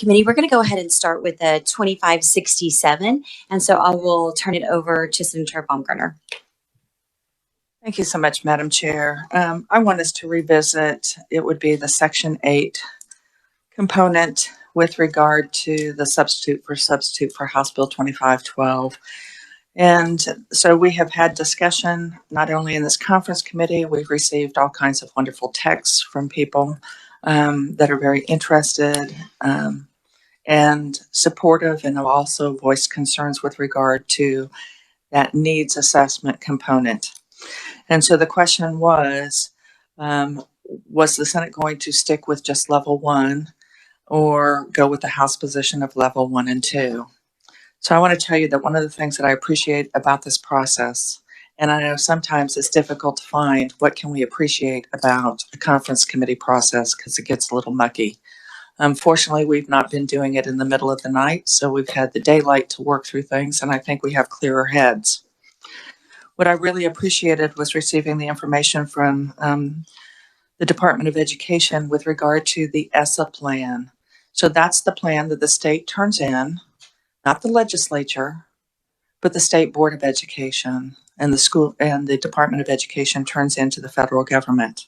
Committee. We're going to go ahead and start with the 2567. And so I will turn it over to Senator Baumgartner. Thank you so much, Madam Chair. I want us to revisit, it would be the Section 8 component with regard to the substitute for House Bill 2512. And so we have had discussion not only in this conference committee, we've received all kinds of wonderful texts from people that are very interested and supportive, and have also voiced concerns with regard to that needs assessment component. And so the question was the Senate going to stick with just level 1 or go with the House position of level 1 and 2? So I want to tell you that one of the things that I appreciate about this process, and I know sometimes it's difficult to find what can we appreciate about a conference committee process because it gets a little mucky. Unfortunately, we've not been doing it in the middle of the night, so we've had the daylight to work through things, and I think we have clearer heads. What I really appreciated was receiving the information from the Department of Education with regard to the ESSA plan. So that's the plan that the state turns in, not the legislature, but the State Board of Education and the school and the Department of Education turns into the federal government.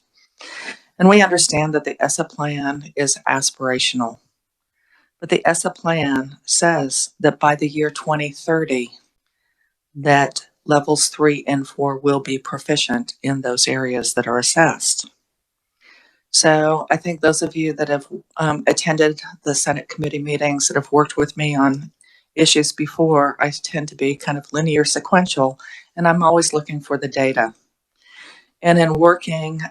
And we understand that the ESSA plan is aspirational, but the ESSA plan says that by the year 2030, that levels 3 and 4 will be proficient in those areas that are assessed. So I think those of you that have attended the Senate committee meetings that have worked with me on issues before, I tend to be kind of linear sequential, and I'm always looking for the data. And in working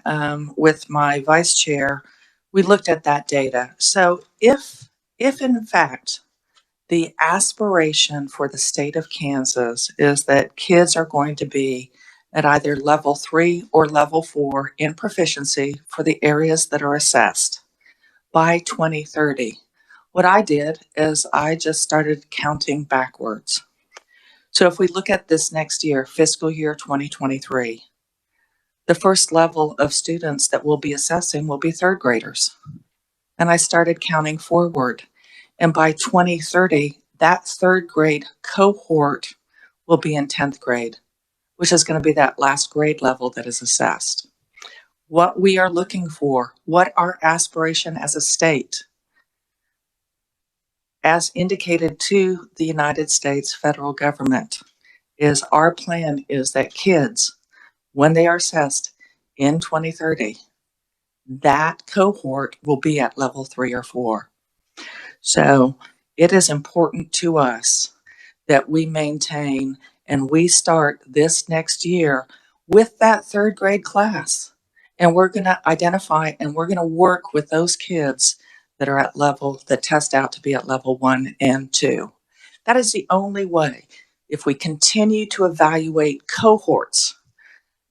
with my vice chair, we looked at that data. So if in fact the aspiration for the state of Kansas is that kids are going to be at either level 3 or level 4 in proficiency for the areas that are assessed by 2030, what I did is I just started counting backwards. So if we look at this next year, fiscal year 2023, the first level of students that we'll be assessing will be third graders. And I started counting forward. And by 2030, that third grade cohort will be in 10th grade, which is going to be that last grade level that is assessed. What we are looking for, what our aspiration as a state, as indicated to the United States federal government, is our plan is that kids, when they are assessed in 2030, that cohort will be at level 3 or 4. So it is important to us that we maintain and we start this next year with that third grade class. And we're going to identify and we're going to work with those kids that are at level, that test out to be at level 1 and 2. That is the only way. If we continue to evaluate cohorts,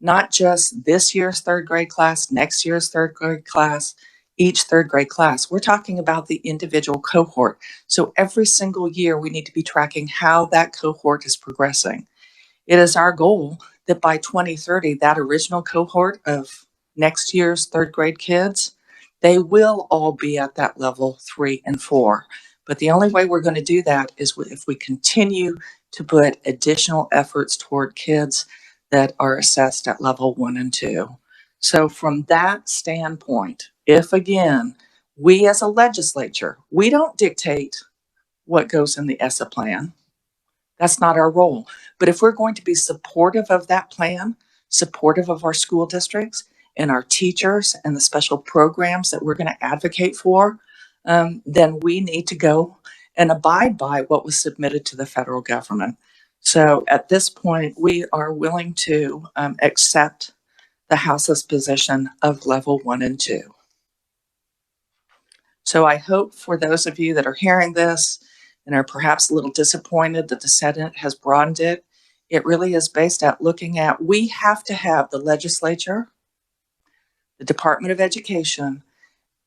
not just this year's third grade class, next year's third grade class, each third grade class, we're talking about the individual cohort. So every single year we need to be tracking how that cohort is progressing. It is our goal that by 2030, that original cohort of next year's third grade kids, they will all be at that level 3 and 4. But the only way we're going to do that is if we continue to put additional efforts toward kids that are assessed at level 1 and 2. So from that standpoint, if again, we as a legislature, we don't dictate what goes in the ESSA plan. That's not our role. But if we're going to be supportive of that plan, supportive of our school districts and our teachers and the special programs that we're going to advocate for, then we need to go and abide by what was submitted to the federal government. So at this point, we are willing to accept the House's position of level 1 and 2. So I hope for those of you that are hearing this and are perhaps a little disappointed that the Senate has broadened it, it really is based at looking at, we have to have the legislature, the Department of Education,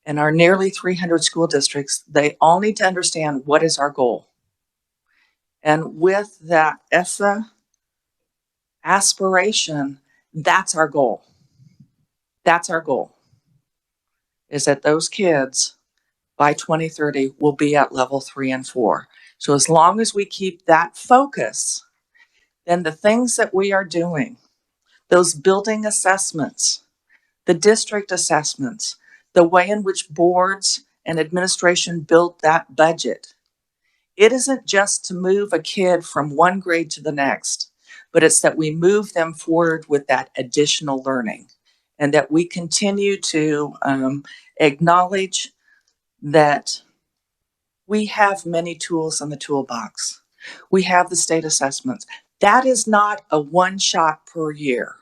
and our nearly 300 school districts, they all need to understand what is our goal. And with that ESSA aspiration, that's our goal. That's our goal, is that those kids by 2030 will be at level 3 and 4. So as long as we keep that focus, then the things that we are doing, those building assessments, the district assessments, the way in which boards and administration build that budget, it isn't just to move a kid from one grade to the next, but it's that we move them forward with that additional learning and that we continue to acknowledge that we have many tools in the toolbox. We have the state assessments. That is not a one shot per year,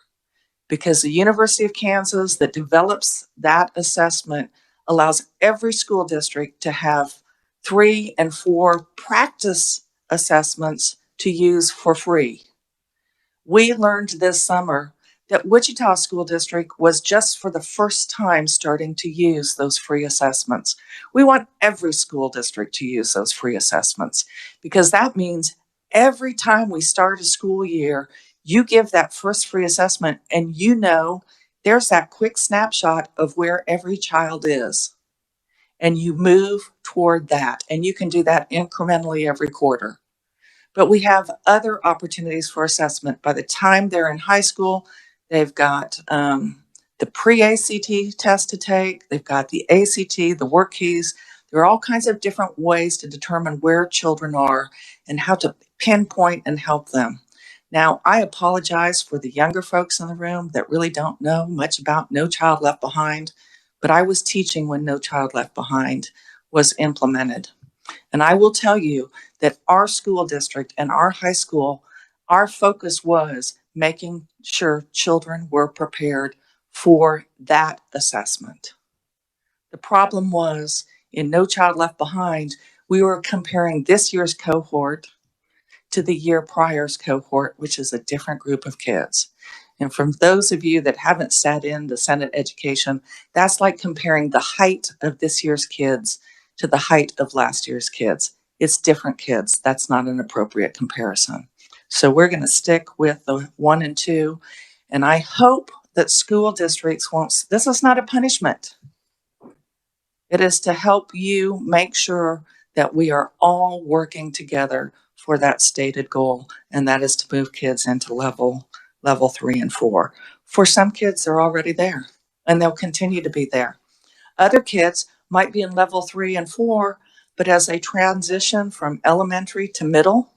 because the University of Kansas that develops that assessment allows every school district to have 3 and 4 practice assessments to use for free. We learned this summer that Wichita School District was just for the first time starting to use those free assessments. We want every school district to use those free assessments, because that means every time we start a school year, you give that first free assessment and you know there's that quick snapshot of where every child is. And you move toward that. And you can do that incrementally every quarter. But we have other opportunities for assessment. By the time they're in high school, they've got the pre-ACT test to take. They've got the ACT, the work keys. There are all kinds of different ways to determine where children are and how to pinpoint and help them. Now, I apologize for the younger folks in the room that really don't know much about No Child Left Behind, but I was teaching when No Child Left Behind was implemented. And I will tell you that our school district and our high school, our focus was making sure children were prepared for that assessment. The problem was, in No Child Left Behind, we were comparing this year's cohort to the year prior's cohort, which is a different group of kids. And from those of you that haven't sat in the Senate education, that's like comparing the height of this year's kids to the height of last year's kids. It's different kids. That's not an appropriate comparison. So we're going to stick with the 1 and 2. And I hope that school districts won't, this is not a punishment. It is to help you make sure that we are all working together for that stated goal, and that is to move kids into level 3 and 4. For some kids, they're already there, and they'll continue to be there. Other kids might be in level 3 and 4, but as they transition from elementary to middle,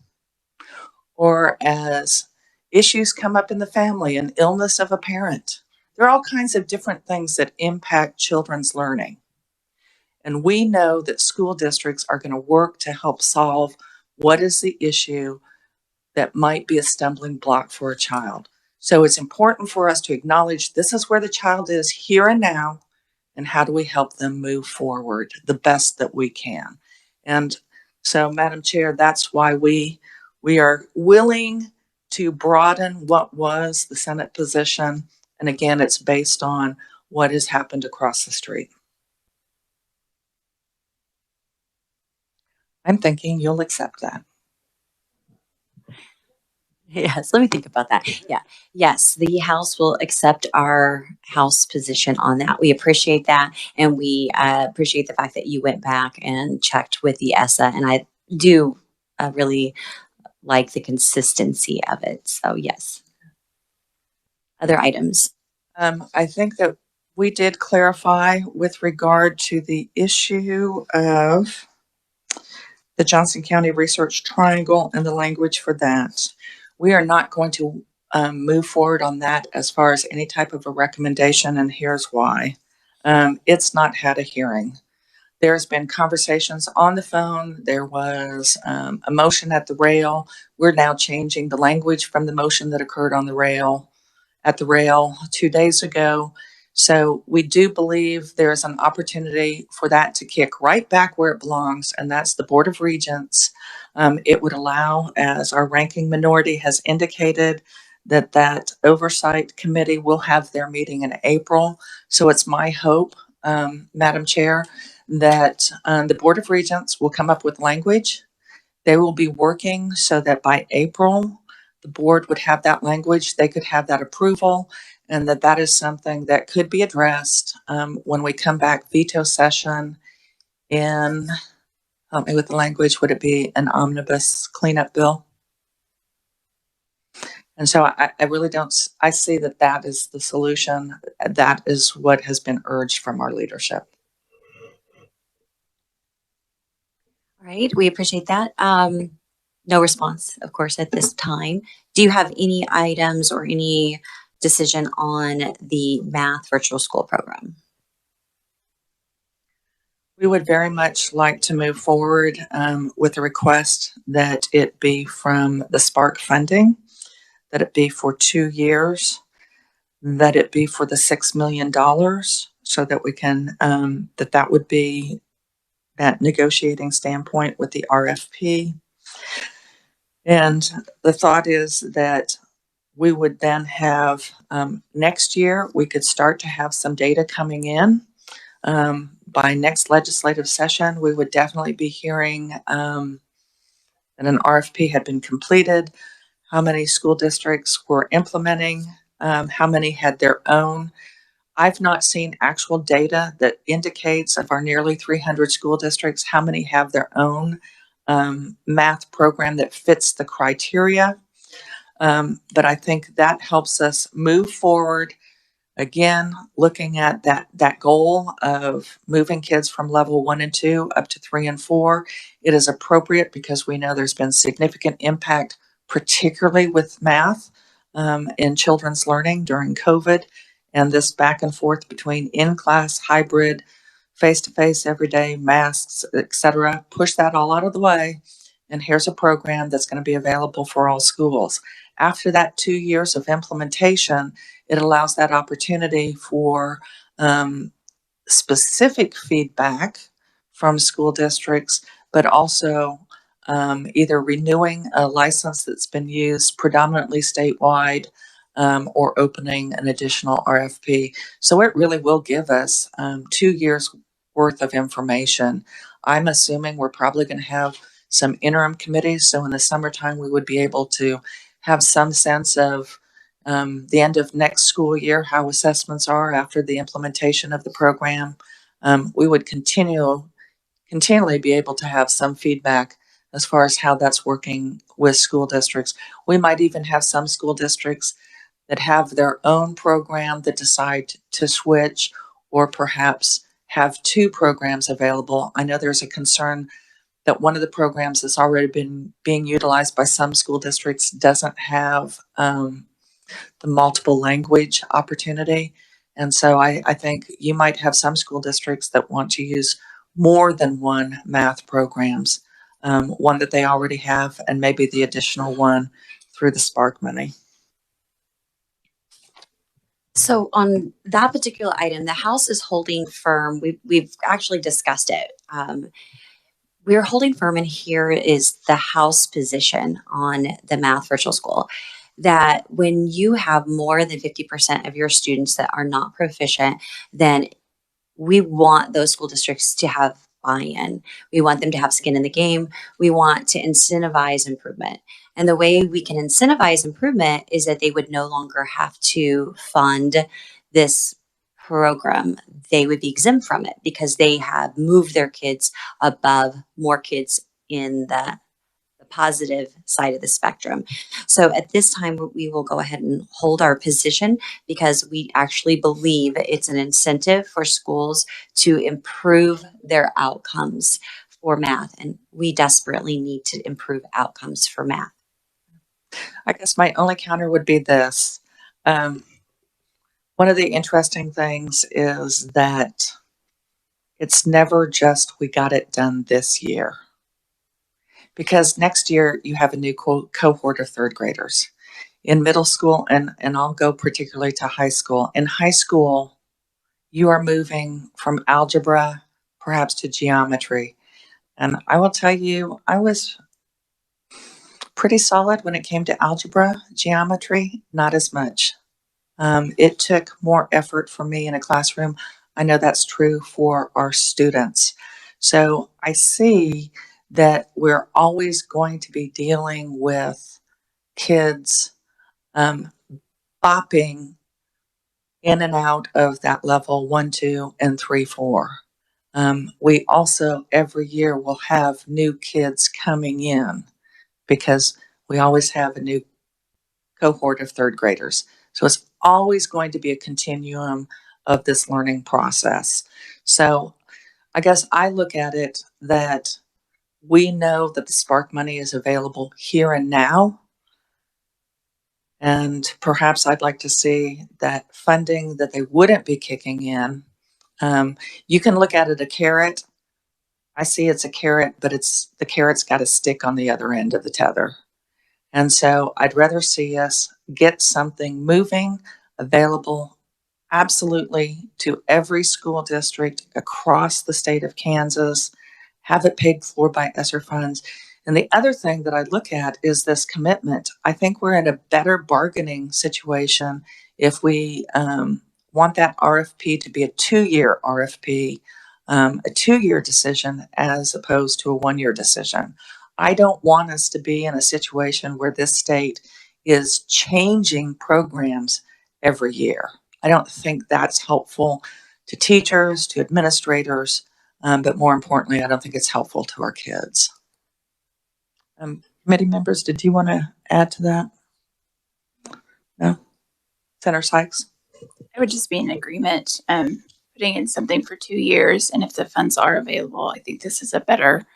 or as issues come up in the family, an illness of a parent, there are all kinds of different things that impact children's learning. And we know that school districts are going to work to help solve what is the issue that might be a stumbling block for a child. So it's important for us to acknowledge this is where the child is here and now, and how do we help them move forward the best that we can. And so, Madam Chair, that's why we are willing to broaden what was the Senate position. And again, it's based on what has happened across the street. I'm thinking you'll accept that. Yes, let me think about that. Yeah. Yes, the House will accept our House position on that. We appreciate that. And we appreciate the fact that you went back and checked with the ESSA. And I do really like the consistency of it. So, yes. Other items? I think that we did clarify with regard to the issue of the Johnson County Research Triangle and the language for that. We are not going to move forward on that as far as any type of a recommendation, and here's why. It's not had a hearing. There's been conversations on the phone. There was a motion at the rail. We're now changing the language from the motion that occurred on the rail, at the rail 2 days ago. So we do believe there's an opportunity for that to kick right back where it belongs, and that's the Board of Regents. It would allow, as our ranking minority has indicated, that oversight committee will have their meeting in April. So it's my hope, Madam Chair, that the Board of Regents will come up with language. They will be working so that by April, the board would have that language, they could have that approval, and that is something that could be addressed when we come back veto session in, help me with the language, would it be an omnibus cleanup bill? And so I really don't, I see that that is the solution. That is what has been urged from our leadership. All right, we appreciate that. No response, of course, at this time. Do you have any items or any decision on the math virtual school program? We would very much like to move forward with a request that it be from the Spark funding, that it be for 2 years, that it be for the $6 million so that we can, that would be that negotiating standpoint with the RFP. And the thought is that we would then have, next year, we could start to have some data coming in. By next legislative session, we would definitely be hearing that an RFP had been completed, how many school districts were implementing, how many had their own. I've not seen actual data that indicates of our nearly 300 school districts, how many have their own math program that fits the criteria. But I think that helps us move forward. Again, looking at that goal of moving kids from level 1 and 2 up to 3 and 4, it is appropriate because we know there's been significant impact, particularly with math in children's learning during COVID, and this back and forth between in-class, hybrid, face-to-face, everyday, masks, etc. Push that all out of the way, and here's a program that's going to be available for all schools. After that 2 years of implementation, it allows that opportunity for specific feedback from school districts, but also either renewing a license that's been used predominantly statewide or opening an additional RFP. So it really will give us 2 years worth of information. I'm assuming we're probably going to have some interim committees. So in the summertime, we would be able to have some sense of the end of next school year, how assessments are after the implementation of the program. We would continually be able to have some feedback as far as how that's working with school districts. We might even have some school districts that have their own program that decide to switch, or perhaps have 2 programs available. I know there's a concern that one of the programs that's already been being utilized by some school districts doesn't have the multiple language opportunity. And so I think you might have some school districts that want to use more than one math programs, one that they already have, and maybe the additional one through the Spark money. So on that particular item, the House is holding firm. We've actually discussed it. We're holding firm, and here is the House position on the math virtual school, that when you have more than 50% of your students that are not proficient, then we want those school districts to have buy-in. We want them to have skin in the game. We want to incentivize improvement. And the way we can incentivize improvement is that they would no longer have to fund this program. They would be exempt from it because they have moved their kids above more kids in the positive side of the spectrum. So at this time, we will go ahead and hold our position because we actually believe it's an incentive for schools to improve their outcomes for math. And we desperately need to improve outcomes for math. I guess my only counter would be this. One of the interesting things is that it's never just we got it done this year. Because next year you have a new cohort of third graders in middle school, and I'll go particularly to high school. In high school, you are moving from algebra perhaps to geometry. And I will tell you, I was pretty solid when it came to algebra. Geometry, not as much. It took more effort for me in a classroom. I know that's true for our students. So I see that we're always going to be dealing with kids bopping in and out of that level 1, 2, and 3, 4. We also every year will have new kids coming in because we always have a new cohort of third graders. So it's always going to be a continuum of this learning process. So I guess I look at it that we know that the Spark money is available here and now. And perhaps I'd like to see that funding that they wouldn't be kicking in. You can look at it a carrot. I see it's a carrot, but it's the carrot's got a stick on the other end of the tether. And so I'd rather see us get something moving, available absolutely to every school district across the state of Kansas, have it paid for by ESSER funds. And the other thing that I look at is this commitment. I think we're in a better bargaining situation if we want that RFP to be a 2-year RFP, a 2-year decision as opposed to a 1-year decision. I don't want us to be in a situation where this state is changing programs every year. I don't think that's helpful to teachers, to administrators, but more importantly, I don't think it's helpful to our kids. Committee members, did you want to add to that? No? Senator Sykes? I would just be in agreement, putting in something for 2 years, and if the funds are available, I think this is a better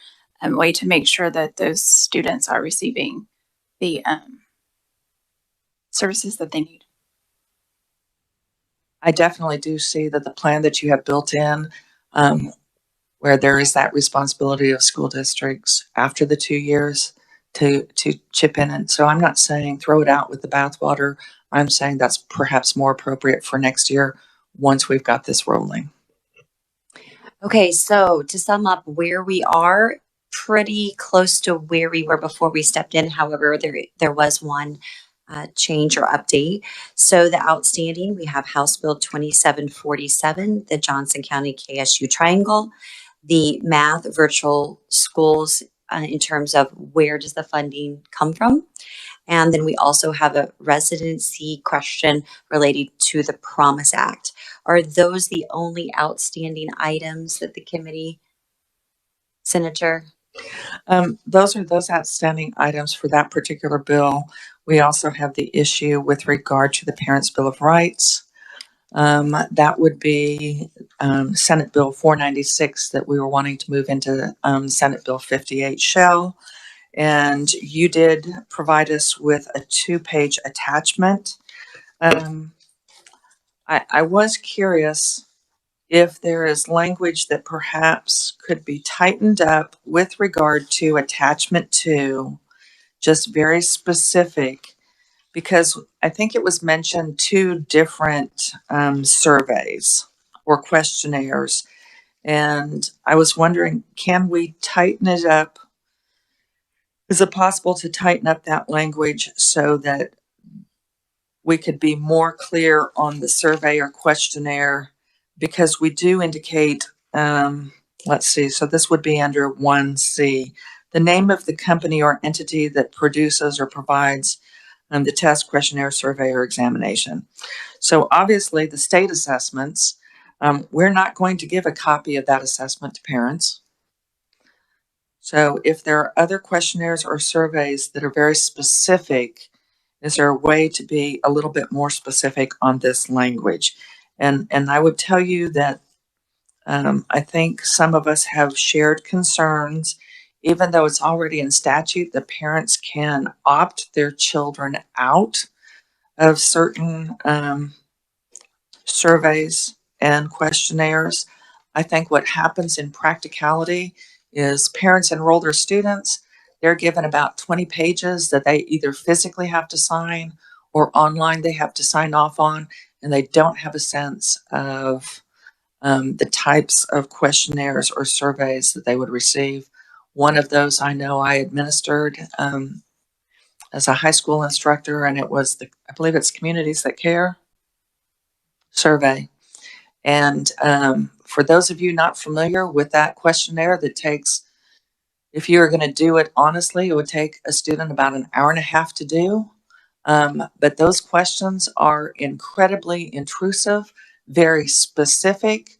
way to make sure that those students are receiving the services that they need. I definitely do see that the plan that you have built in, where there is that responsibility of school districts after the 2 years to chip in. And so I'm not saying throw it out with the bathwater. I'm saying that's perhaps more appropriate for next year once we've got this rolling. Okay, so to sum up where we are, pretty close to where we were before we stepped in. However, there was one change or update. So the outstanding, we have House Bill 2747, the Johnson County KSU Triangle, the math virtual schools in terms of where does the funding come from. And then we also have a residency question related to the Promise Act. Are those the only outstanding items that the committee, Senator? Those are those outstanding items for that particular bill. We also have the issue with regard to the Parents' Bill of Rights. That would be Senate Bill 496 that we were wanting to move into Senate Bill 58 shell. And you did provide us with a 2-page attachment. I was curious if there is language that perhaps could be tightened up with regard to attachment 2, just very specific, because I think it was mentioned 2 different surveys or questionnaires. And I was wondering, can we tighten it up? Is it possible to tighten up that language so that we could be more clear on the survey or questionnaire? Because we do indicate, let's see, so this would be under 1C, the name of the company or entity that produces or provides the test, questionnaire, survey, or examination. So obviously the state assessments, we're not going to give a copy of that assessment to parents. So if there are other questionnaires or surveys that are very specific, is there a way to be a little bit more specific on this language? And I would tell you that I think some of us have shared concerns, even though it's already in statute, the parents can opt their children out of certain surveys and questionnaires. I think what happens in practicality is parents enroll their students. They're given about 20 pages that they either physically have to sign or online they have to sign off on, and they don't have a sense of the types of questionnaires or surveys that they would receive. One of those I know I administered as a high school instructor, and it was I believe it's Communities That Care survey. And for those of you not familiar with that questionnaire, that takes, if you were going to do it honestly, it would take a student about an hour and a half to do. But those questions are incredibly intrusive, very specific.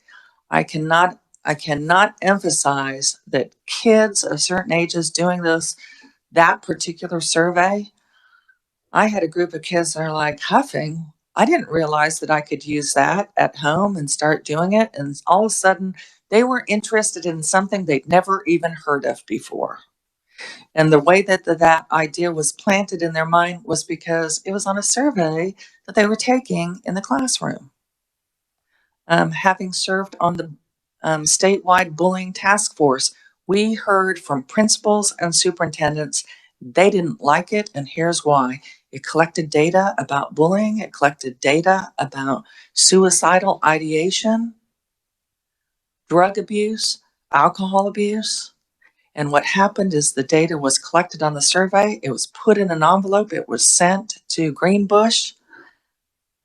I cannot I cannot emphasize that kids of certain ages doing that particular survey, I had a group of kids that are like huffing. I didn't realize that I could use that at home and start doing it. And all of a sudden, they were interested in something they'd never even heard of before. And the way that idea was planted in their mind was because it was on a survey that they were taking in the classroom. Having served on the statewide bullying task force, we heard from principals and superintendents they didn't like it, and here's why. It collected data about bullying, it collected data about suicidal ideation, drug abuse, alcohol abuse. And what happened is the data was collected on the survey, it was put in an envelope, it was sent to Greenbush,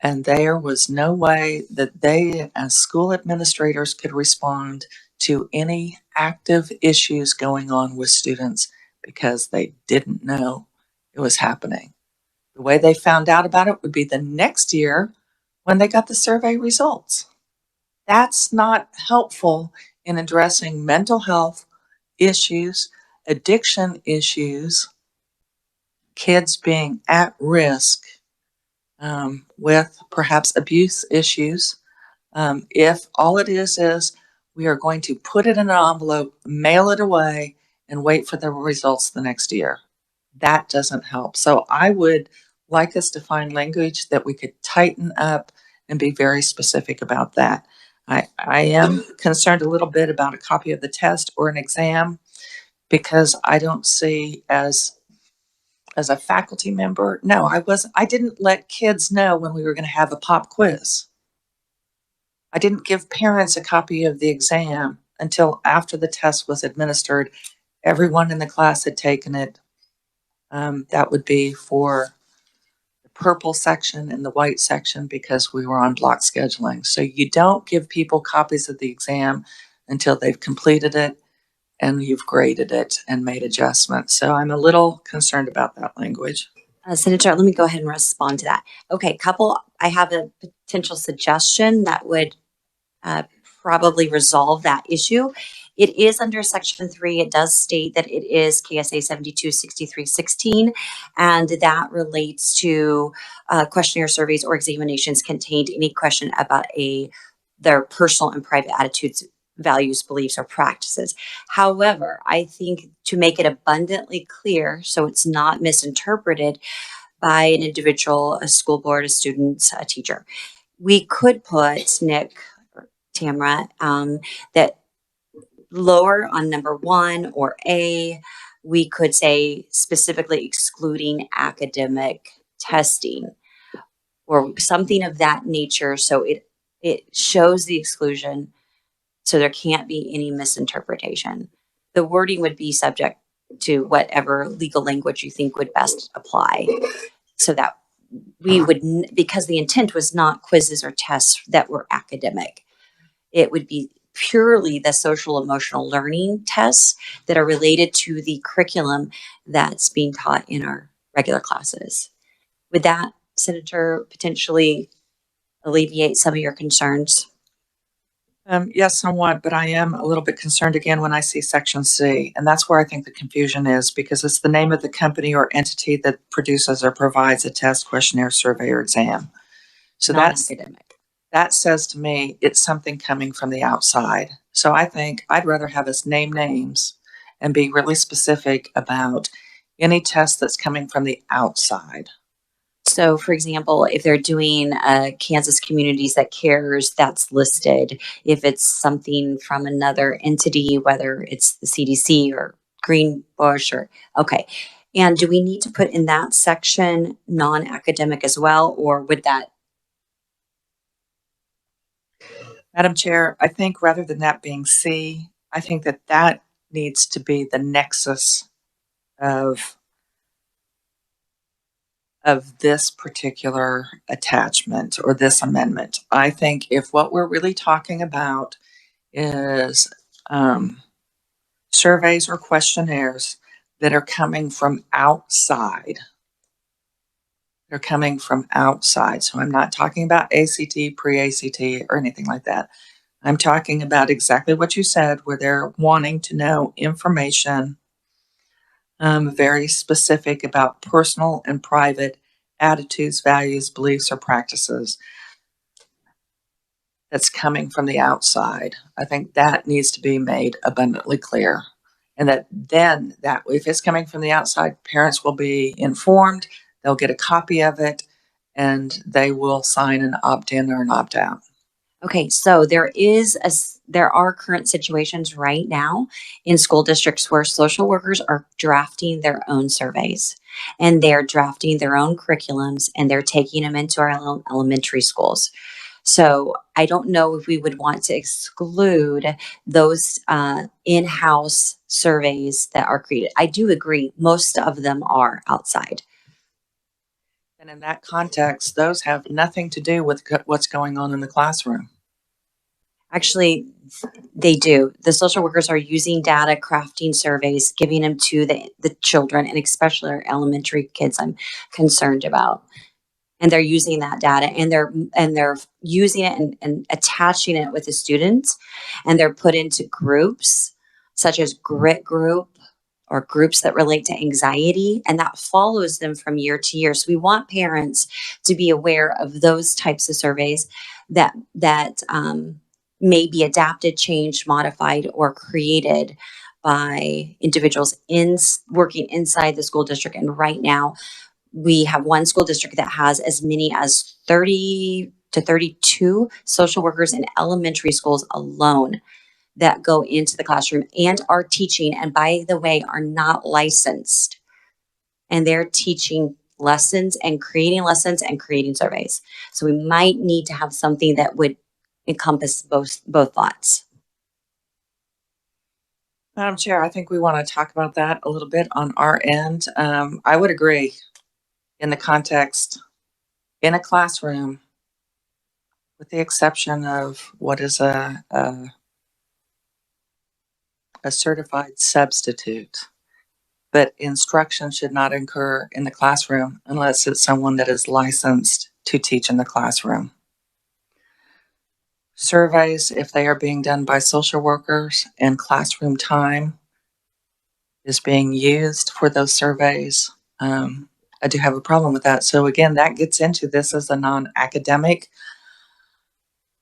and there was no way that they, as school administrators, could respond to any active issues going on with students because they didn't know it was happening. The way they found out about it would be the next year when they got the survey results. That's not helpful in addressing mental health issues, addiction issues, kids being at risk with perhaps abuse issues. If all it is we are going to put it in an envelope, mail it away, and wait for the results the next year. That doesn't help. So I would like us to find language that we could tighten up and be very specific about that. I am concerned a little bit about a copy of the test or an exam because I don't see as a faculty member, no, I didn't let kids know when we were going to have a pop quiz. I didn't give parents a copy of the exam until after the test was administered. Everyone in the class had taken it. That would be for the purple section and the white section because we were on block scheduling. So you don't give people copies of the exam until they've completed it and you've graded it and made adjustments. So I'm a little concerned about that language. Senator, let me go ahead and respond to that. Okay, I have a potential suggestion that would probably resolve that issue. It is under Section 3. It does state that it is KSA 726316, and that relates to questionnaire surveys or examinations contained any question about their personal and private attitudes, values, beliefs, or practices. However, I think to make it abundantly clear so it's not misinterpreted by an individual, a school board, a student, a teacher, we could put, Nick, Tamara, that lower on number 1 or A, we could say specifically excluding academic testing or something of that nature. So it shows the exclusion, so there can't be any misinterpretation. The wording would be subject to whatever legal language you think would best apply, so that we would, because the intent was not quizzes or tests that were academic. It would be purely the social emotional learning tests that are related to the curriculum that's being taught in our regular classes. Would that, Senator, potentially alleviate some of your concerns? Yes, somewhat, but I am a little bit concerned again when I see Section C, and that's where I think the confusion is because it's the name of the company or entity that produces or provides a test, questionnaire, survey, or exam. So Non-academic. that says to me it's something coming from the outside. So I think I'd rather have us name names and be really specific about any test that's coming from the outside. So, for example, if they're doing Kansas Communities That Cares, that's listed. If it's something from another entity, whether it's the CDC or Greenbush okay. And do we need to put in that section non-academic as well, or would that? Madam Chair, I think rather than that being C, I think that needs to be the nexus of this particular attachment or this amendment. I think if what we're really talking about is surveys or questionnaires that are coming from outside, they're coming from outside. So I'm not talking about ACT, pre-ACT, or anything like that. I'm talking about exactly what you said, where they're wanting to know information very specific about personal and private attitudes, values, beliefs, or practices that's coming from the outside. I think that needs to be made abundantly clear. And that if it's coming from the outside, parents will be informed, they'll get a copy of it, and they will sign an opt-in or an opt-out. Okay, so there are current situations right now in school districts where social workers are drafting their own surveys and they're drafting their own curriculums and they're taking them into our elementary schools. So I don't know if we would want to exclude those in-house surveys that are created. I do agree, most of them are outside. And in that context, those have nothing to do with what's going on in the classroom. Actually, they do. The social workers are using data, crafting surveys, giving them to the children, and especially our elementary kids I'm concerned about. And they're using that data and they're using it and attaching it with the students, and they're put into groups such as grit group or groups that relate to anxiety, and that follows them from year to year. So we want parents to be aware of those types of surveys that may be adapted, changed, modified, or created by individuals working inside the school district. And right now, we have one school district that has as many as 30 to 32 social workers in elementary schools alone that go into the classroom and are teaching, and by the way, are not licensed. And they're teaching lessons and creating surveys. So we might need to have something that would encompass both thoughts. Madam Chair, I think we want to talk about that a little bit on our end. I would agree in the context in a classroom, with the exception of what is a certified substitute. But instruction should not occur in the classroom unless it's someone that is licensed to teach in the classroom. Surveys, if they are being done by social workers and classroom time is being used for those surveys, I do have a problem with that. So again, that gets into this as a non-academic.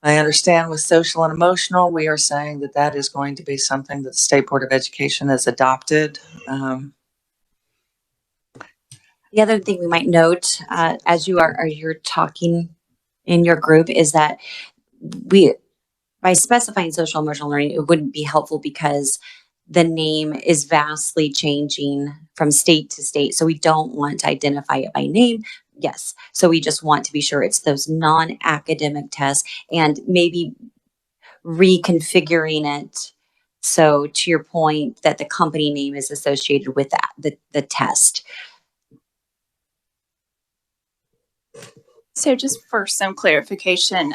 I understand with social and emotional, we are saying that that is going to be something that the State Board of Education has adopted. The other thing we might note as you're talking in your group is that by specifying social emotional learning, it wouldn't be helpful because the name is vastly changing from state to state. So we don't want to identify it by name. Yes. So we just want to be sure it's those non-academic tests and maybe reconfiguring it. So to your point that the company name is associated with that, the test. So just for some clarification,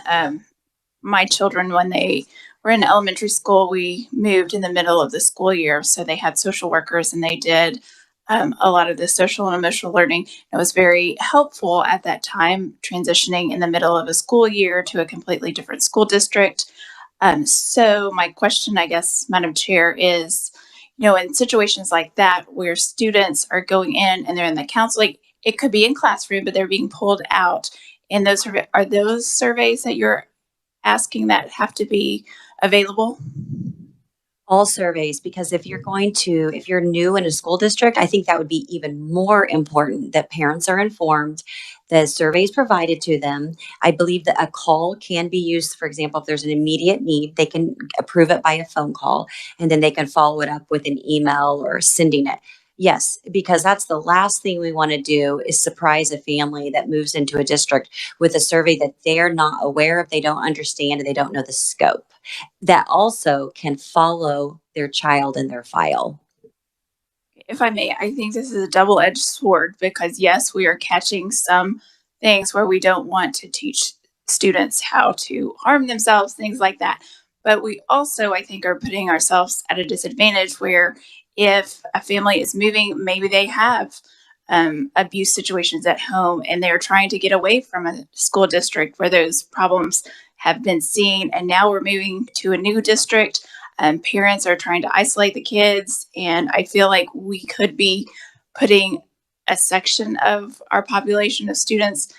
my children, when they were in elementary school, we moved in the middle of the school year. So they had social workers and they did a lot of the social and emotional learning. It was very helpful at that time, transitioning in the middle of a school year to a completely different school district. So my question, I guess, Madam Chair, is, in situations like that where students are going in and they're in the counseling, it could be in classroom, but they're being pulled out. And are those surveys that you're asking that have to be available? All surveys, because if you're new in a school district, I think that would be even more important that parents are informed, the surveys provided to them. I believe that a call can be used. For example, if there's an immediate need, they can approve it by a phone call, and then they can follow it up with an email or sending it. Yes, because that's the last thing we want to do is surprise a family that moves into a district with a survey that they're not aware of, they don't understand, and they don't know the scope. That also can follow their child in their file. If I may, I think this is a double-edged sword because yes, we are catching some things where we don't want to teach students how to harm themselves, things like that. But we also, I think, are putting ourselves at a disadvantage where if a family is moving, maybe they have abuse situations at home and they're trying to get away from a school district where those problems have been seen. And now we're moving to a new district. Parents are trying to isolate the kids. And I feel like we could be putting a section of our population of students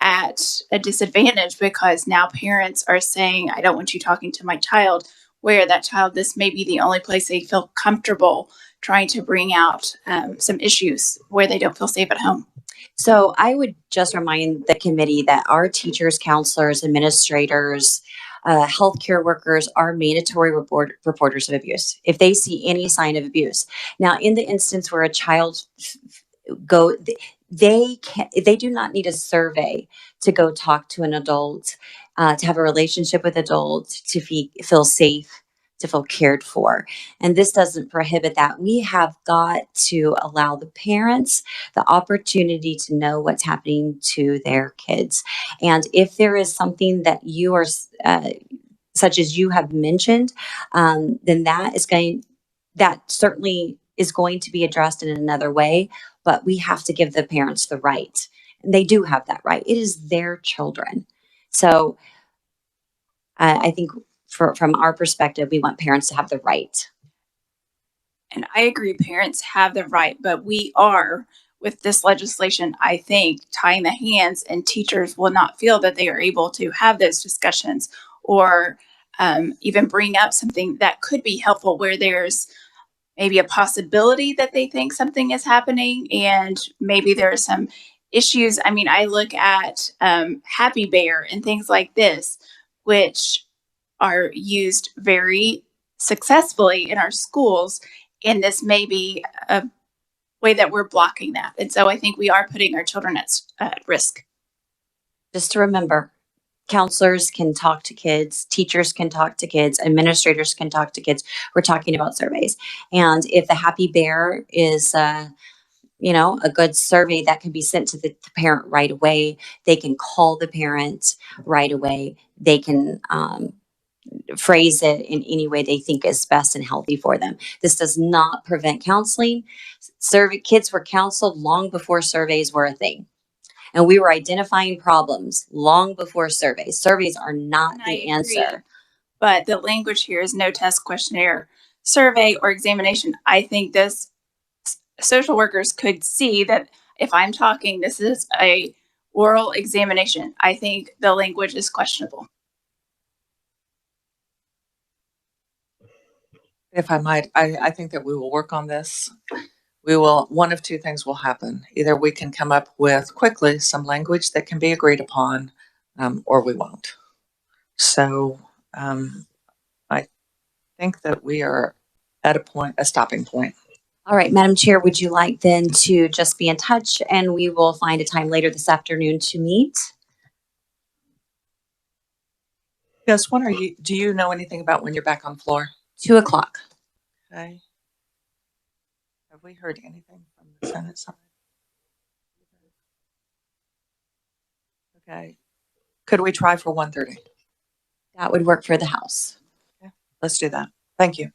at a disadvantage because now parents are saying, I don't want you talking to my child, where that child, this may be the only place they feel comfortable trying to bring out some issues where they don't feel safe at home. So I would just remind the committee that our teachers, counselors, administrators, healthcare workers are mandatory reporters of abuse if they see any sign of abuse. Now, in the instance where a child go, they do not need a survey to go talk to an adult, to have a relationship with adults, to feel safe, to feel cared for. And this doesn't prohibit that. We have got to allow the parents the opportunity to know what's happening to their kids. And if there is something that you are, such as you have mentioned, then that certainly is going to be addressed in another way, but we have to give the parents the right. And they do have that right. It is their children. So I think from our perspective, we want parents to have the right. And I agree, parents have the right, but we are, with this legislation, I think, tying the hands, and teachers will not feel that they are able to have those discussions or even bring up something that could be helpful where there's maybe a possibility that they think something is happening and maybe there are some issues. I mean, I look at Happy Bear and things like this, which are used very successfully in our schools. And this may be a way that we're blocking that. And so I think we are putting our children at risk. Just to remember, counselors can talk to kids, teachers can talk to kids, administrators can talk to kids. We're talking about surveys. And if the Happy Bear is, a good survey that can be sent to the parent right away, they can call the parent right away. They can phrase it in any way they think is best and healthy for them. This does not prevent counseling. Kids were counseled long before surveys were a thing. And we were identifying problems long before surveys. Surveys are not And the I agree. answer. But the language here is no test, questionnaire, survey, or examination. I think this social workers could see that if I'm talking, this is a oral examination. I think the language is questionable. If I might, I think that we will work on this. One of two things will happen. Either we can come up with quickly some language that can be agreed upon, or we won't. So I think that we are at a stopping point. All right, Madam Chair, would you like then to just be in touch and we will find a time later this afternoon to meet? Yes, do you know anything about when you're back on floor? 2:00. Okay. Have we heard anything from the Senate side? Okay. Could we try for 1:30? That would work for the House. Okay. Let's do that. Thank you.